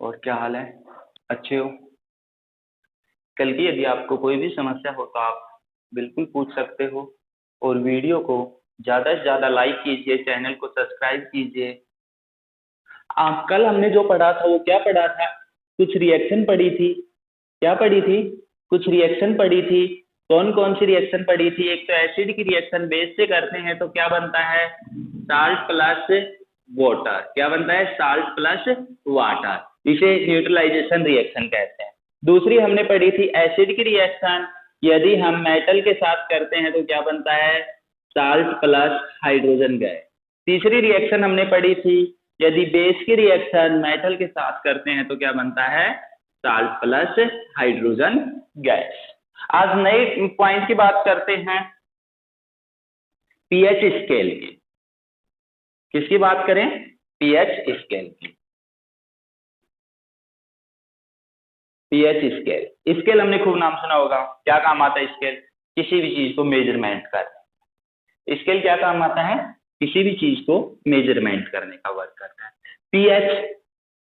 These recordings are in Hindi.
और क्या हाल है? अच्छे हो? कल की यदि आपको कोई भी समस्या हो तो आप बिल्कुल पूछ सकते हो। और वीडियो को ज़्यादा से ज़्यादा लाइक कीजिए, चैनल को सब्सक्राइब कीजिए। कल हमने जो पढ़ा था वो क्या पढ़ा था? कुछ रिएक्शन पढ़ी थी। क्या पढ़ी थी? कुछ रिएक्शन पढ़ी थी। कौन कौन सी रिएक्शन पढ़ी थी? एक तो एसिड की रिएक्शन बेस से करते हैं तो क्या बनता है? Salt plus water. क्या बनता है? Salt plus water. इसे न्यूट्रलाइजेशन रिएक्शन कहते हैं। दूसरी हमने पढ़ी थी एसिड की रिएक्शन, यदि हम मेटल के साथ करते हैं तो क्या बनता है? Salt plus hydrogen gas. तीसरी रिएक्शन हमने पढ़ी थी, यदि बेस की रिएक्शन मेटल के साथ करते हैं तो क्या बनता है? Salt plus hydrogen gas. आज नए पॉइंट की बात करते हैं, पीएच स्केल की। किसकी बात करें? पीएच स्केल की। पीएच स्केल, स्केल हमने खूब नाम सुना होगा। क्या काम आता है स्केल? किसी भी चीज को मेजरमेंट कर। स्केल क्या काम आता है? किसी भी चीज को मेजरमेंट करने का वर्क करता है। पीएच,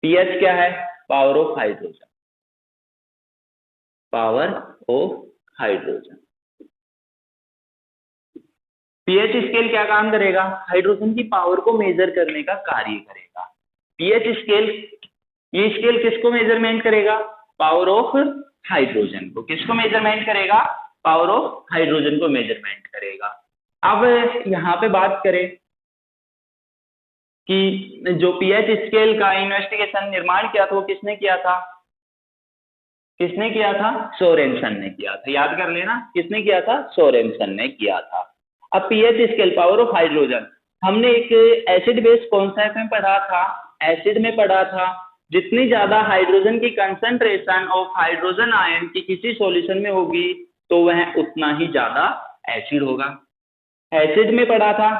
पीएच क्या है? Power of hydrogen. Power of hydrogen. PH scale क्या काम करेगा? हाइड्रोजन की पावर को मेजर करने का कार्य करेगा। पीएच स्केल, ये स्केल किसको मेजरमेंट करेगा? पावर ऑफ हाइड्रोजन को। किसको मेजरमेंट करेगा? पावर ऑफ हाइड्रोजन को मेजरमेंट करेगा। अब यहाँ पे बात करें कि जो पीएच स्केल का इन्वेस्टिगेशन निर्माण किया था वो किसने किया था? किसने किया था? सोरेनसन ने किया था। याद कर लेना, किसने किया था? सोरेनसन ने किया था। अब pH scale, power of hydrogen, हमने एक एसिड बेस कॉन्सेप्ट में पढ़ा था। एसिड में पढ़ा था, जितनी ज्यादा हाइड्रोजन की कंसंट्रेशन ऑफ हाइड्रोजन आयन की किसी सॉल्यूशन में होगी तो वह उतना ही ज्यादा एसिड होगा। एसिड में पढ़ा था,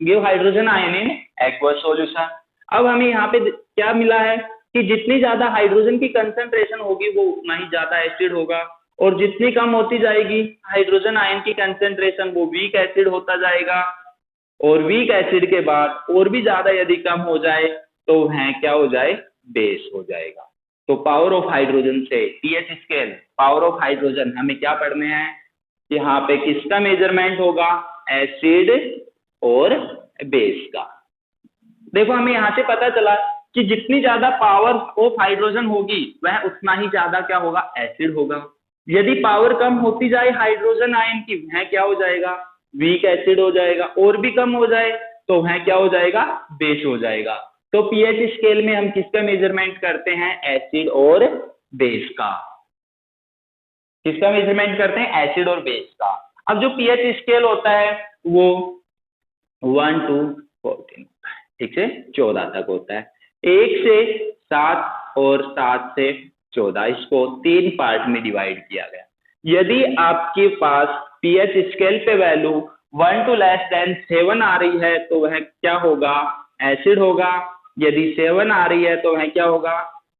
give hydrogen ion in aqueous solution. अब हमें यहाँ पे क्या मिला है कि जितनी ज्यादा हाइड्रोजन की कंसंट्रेशन होगी वो उतना ही ज्यादा एसिड होगा, और जितनी कम होती जाएगी हाइड्रोजन आयन की कंसंट्रेशन वो वीक एसिड होता जाएगा, और वीक एसिड के बाद और भी ज्यादा यदि कम हो जाए तो वह क्या हो जाए? बेस हो जाएगा। तो पावर ऑफ हाइड्रोजन से pH scale, power of hydrogen, हमें क्या पढ़ने हैं? यहाँ पे किसका मेजरमेंट होगा? एसिड और बेस का। देखो हमें यहाँ से पता चला कि जितनी ज्यादा पावर ऑफ हाइड्रोजन होगी वह उतना ही ज्यादा क्या होगा? एसिड होगा। यदि पावर कम होती जाए हाइड्रोजन आयन की, वह क्या हो जाएगा? वीक एसिड हो जाएगा। और भी कम हो जाए तो वह क्या हो जाएगा? बेस हो जाएगा। तो पीएच स्केल में हम किसका मेजरमेंट करते हैं? एसिड और बेस का। किसका मेजरमेंट करते हैं? एसिड और बेस का। अब जो पीएच स्केल होता है वो 1 to 14 होता है, ठीक है, 14 तक होता है। 1 से 7 और 7 से 14, इसको 3 पार्ट में डिवाइड किया गया। यदि आपके पास पीएच स्केल पे वैल्यू 1 to less than 7 आ रही है तो वह क्या होगा? एसिड होगा। यदि 7 आ रही है तो वह क्या होगा?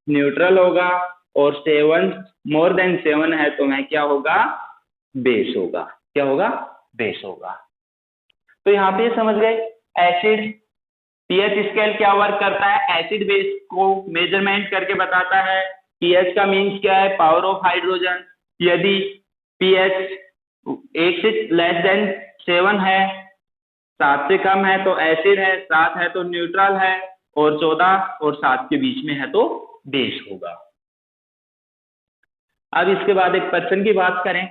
न्यूट्रल होगा। और 7 मोर देन 7 है तो वह क्या होगा? बेस होगा। क्या होगा? बेस होगा। तो यहाँ पे समझ गए एसिड, पीएच स्केल क्या वर्क करता है? एसिड बेस को मेजरमेंट करके बताता है। पीएच का मीन्स क्या है? Power of hydrogen. यदि पीएच 1 से लेस देन 7 है, 7 से कम है तो एसिड है, 7 है तो न्यूट्रल है, और 14 और 7 के बीच में है तो बेस होगा। अब इसके बाद एक पर्सन की बात करें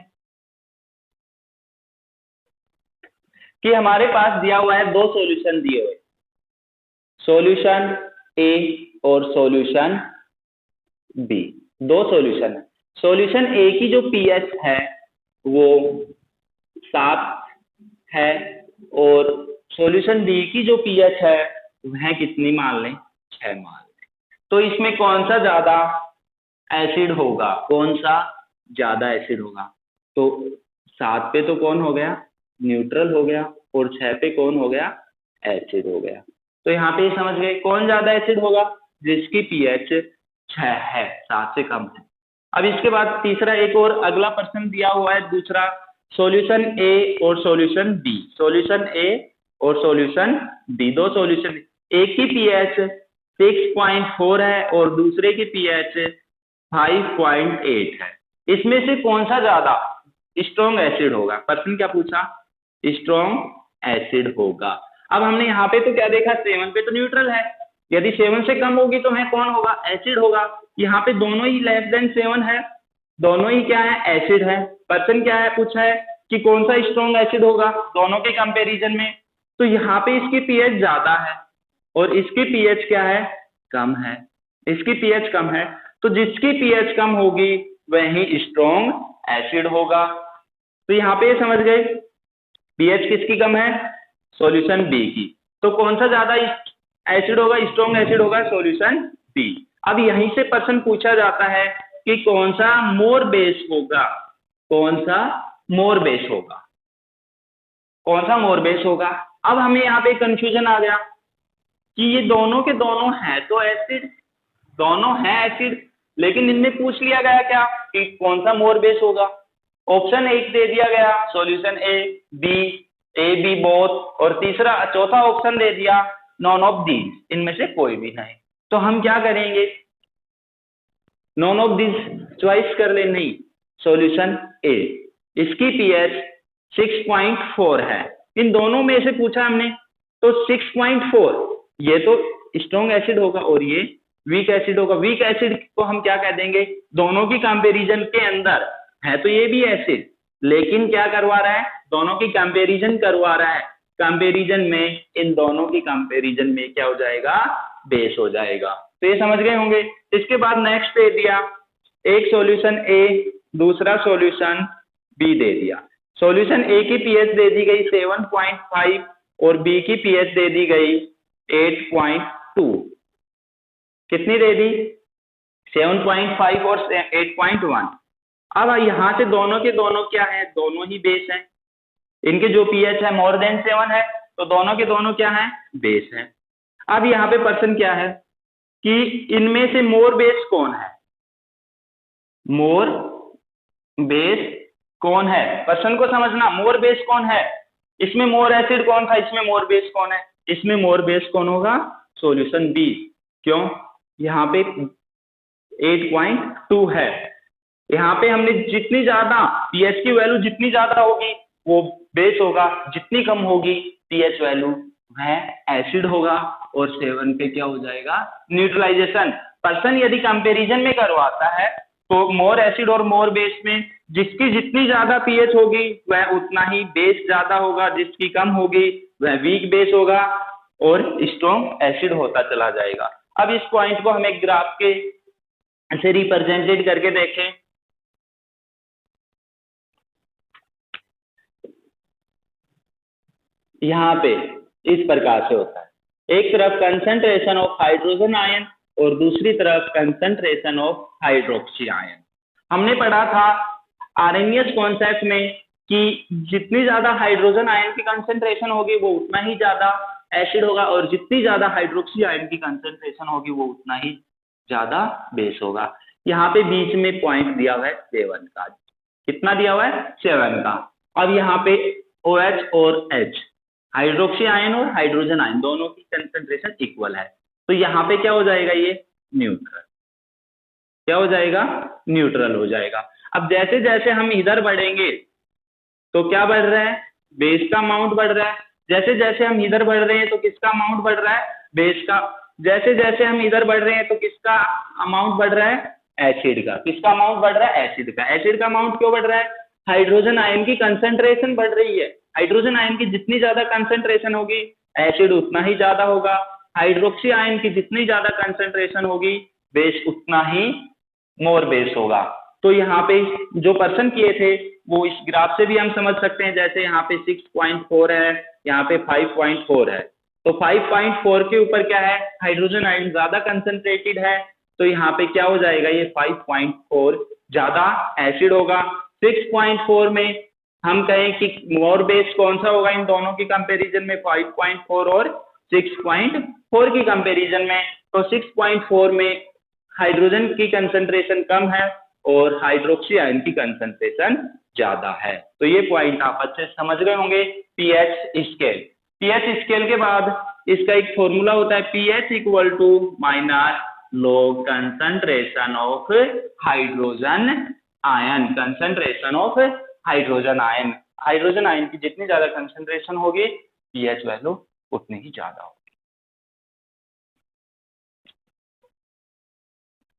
कि हमारे पास दिया हुआ है, 2 सॉल्यूशन दिए हुए, सॉल्यूशन ए और सॉल्यूशन बी। 2 सॉल्यूशन है। सॉल्यूशन ए की जो पीएच है वो 7 है, और सॉल्यूशन बी की जो पीएच है वह कितनी मान लें? 6 मान लें। तो इसमें कौन सा ज्यादा एसिड होगा? कौन सा ज्यादा एसिड होगा? तो 7 पे तो कौन हो गया? न्यूट्रल हो गया, और 6 पे कौन हो गया? एसिड हो गया। तो यहाँ पे समझ गए कौन ज्यादा एसिड होगा? जिसकी पीएच 6 है, 7 से कम है। अब इसके बाद तीसरा एक और अगला प्रश्न दिया हुआ है, दूसरा, सॉल्यूशन ए और सॉल्यूशन बी। सॉल्यूशन ए और सॉल्यूशन बी, 2 सॉल्यूशन, एक ही पीएच 6.4 है और दूसरे की पीएच 5.8 है। इसमें से कौन सा ज्यादा स्ट्रॉन्ग एसिड होगा? पर्सन क्या पूछा? स्ट्रॉन्ग एसिड होगा। अब हमने यहाँ पे तो क्या देखा, 7 पे तो न्यूट्रल है, यदि 7 से कम होगी तो है कौन होगा? एसिड होगा। यहाँ पे दोनों ही लेस देन 7 है, दोनों ही क्या है? एसिड है। पर्सन क्या है पूछा है कि कौन सा स्ट्रॉन्ग एसिड होगा दोनों के कंपैरिजन में? तो यहाँ पे इसकी पीएच ज्यादा है और इसकी पीएच क्या है? कम है। इसकी पीएच कम है, तो जिसकी पीएच कम होगी वही स्ट्रॉन्ग एसिड होगा। तो यहाँ पे समझ गए पीएच किसकी कम है? सॉल्यूशन बी की। तो कौन सा ज्यादा एसिड होगा? स्ट्रॉन्ग एसिड होगा सॉल्यूशन बी। अब यहीं से पर्सन पूछा जाता है कि कौन सा मोर बेस होगा? कौन सा मोर बेस होगा? कौन सा मोर बेस होगा? अब हमें यहाँ पे कंफ्यूजन आ गया कि ये दोनों के दोनों है तो एसिड, दोनों है एसिड, लेकिन इनमें पूछ लिया गया क्या कि कौन सा मोर बेस होगा? ऑप्शन एक दे दिया गया सॉल्यूशन ए बी बोथ, और तीसरा चौथा ऑप्शन दे दिया नॉन ऑफ दीज, इनमें से कोई भी नहीं। तो हम क्या करेंगे? नॉन ऑफ दीज चॉइस कर ले, नहीं, सॉल्यूशन ए, इसकी पीएच 6.4 है। इन दोनों में से पूछा हमने तो 6.4, ये तो स्ट्रॉन्ग एसिड होगा और ये वीक एसिड होगा। वीक एसिड को हम क्या कह देंगे? दोनों की कंपैरिजन के अंदर है तो ये भी एसिड, लेकिन क्या करवा रहा है? दोनों की कंपैरिजन करवा रहा है। कंपैरिजन में इन दोनों की कंपैरिजन में क्या हो जाएगा? बेस हो जाएगा। तो ये समझ गए होंगे। इसके बाद नेक्स्ट दे दिया एक सॉल्यूशन ए, दूसरा सॉल्यूशन बी दे दिया। सॉल्यूशन ए की पीएच दे दी गई 7.5 और बी की पीएच दे दी गई 8.2। कितनी दे दी? 7.5 और 8.1। अब यहाँ से दोनों के दोनों क्या है? दोनों ही बेस हैं। इनके जो पीएच है मोर देन 7 है, तो दोनों के दोनों क्या है? बेस है। अब यहाँ पे पर्सन क्या है कि इनमें से मोर बेस कौन है? मोर बेस कौन है? पर्सन को समझना, मोर बेस कौन है? इसमें मोर एसिड कौन था? इसमें मोर बेस कौन है? इसमें मोर बेस कौन होगा? Solution B. क्यों? यहाँ पे 8.2 है। यहाँ पे हमने जितनी ज्यादा पीएच की वैल्यू जितनी ज्यादा होगी वो बेस होगा, जितनी कम होगी पीएच वैल्यू वह एसिड होगा, और 7 पे क्या हो जाएगा? न्यूट्रलाइजेशन। पर्सन यदि कंपैरिजन में करवाता है तो मोर एसिड और मोर बेस में जिसकी जितनी ज्यादा पीएच होगी वह उतना ही बेस ज्यादा होगा, जिसकी कम होगी वह वीक बेस होगा और स्ट्रॉन्ग एसिड होता चला जाएगा। अब इस पॉइंट को हम एक ग्राफ के से रिप्रेजेंटेड करके देखें। यहाँ पे इस प्रकार से होता है, एक तरफ कंसंट्रेशन ऑफ हाइड्रोजन आयन और दूसरी तरफ कंसंट्रेशन ऑफ हाइड्रोक्सी आयन। हमने पढ़ा था आरएनएस कॉन्सेप्ट में कि जितनी ज्यादा हाइड्रोजन आयन की कंसंट्रेशन होगी वो उतना ही ज्यादा एसिड होगा, और जितनी ज्यादा हाइड्रोक्सी आयन की कंसंट्रेशन होगी वो उतना ही ज्यादा बेस होगा। यहाँ पे बीच में पॉइंट दिया हुआ है 7 का। कितना दिया हुआ है? 7 का। अब यहाँ पे OH और H, हाइड्रोक्सी आयन और हाइड्रोजन आयन दोनों की कंसंट्रेशन इक्वल है, तो यहाँ पे क्या हो जाएगा? ये न्यूट्रल। क्या हो जाएगा? न्यूट्रल हो जाएगा। अब जैसे जैसे हम इधर बढ़ेंगे तो क्या बढ़ रहा है? बेस का अमाउंट बढ़ रहा है। जैसे जैसे हम इधर बढ़ रहे हैं तो किसका अमाउंट बढ़ रहा है? बेस का। जैसे जैसे हम इधर बढ़ रहे हैं तो किसका अमाउंट बढ़ रहा है? एसिड का। किसका अमाउंट बढ़ रहा है? एसिड का। एसिड का अमाउंट क्यों बढ़ रहा है? हाइड्रोजन आयन की कंसंट्रेशन बढ़ रही है। हाइड्रोजन आयन की जितनी ज्यादा कंसंट्रेशन होगी एसिड उतना ही ज्यादा होगा। हाइड्रोक्सी आयन की जितनी ज्यादा कंसंट्रेशन होगी बेस उतना ही मोर बेस होगा। तो यहाँ पे जो पर्सन किए थे वो इस ग्राफ से भी हम समझ सकते हैं। जैसे यहाँ पे 6.4 है, यहाँ पे 5.4 है, तो 5.4 के ऊपर क्या है? हाइड्रोजन आयन ज्यादा कंसंट्रेटेड है, तो यहाँ पे क्या हो जाएगा? ये 5.4 ज्यादा एसिड होगा। 6.4 में हम कहें कि मोर बेस कौन सा होगा इन दोनों की कंपैरिजन में? 5.4 और 6.4 की कंपैरिजन में, तो 6.4 में हाइड्रोजन की कंसंट्रेशन कम है और हाइड्रोक्सी आयन की कंसंट्रेशन ज्यादा है। तो ये पॉइंट आप अच्छे से समझ गए होंगे। PH scale. पीएच स्केल के बाद इसका एक फॉर्मूला होता है pH equal to minus log concentration of hydrogen ion, concentration of hydrogen ion. Hydrogen ion की जितनी ज्यादा कंसंट्रेशन होगी pH वैल्यू उतनी ही ज्यादा होगी।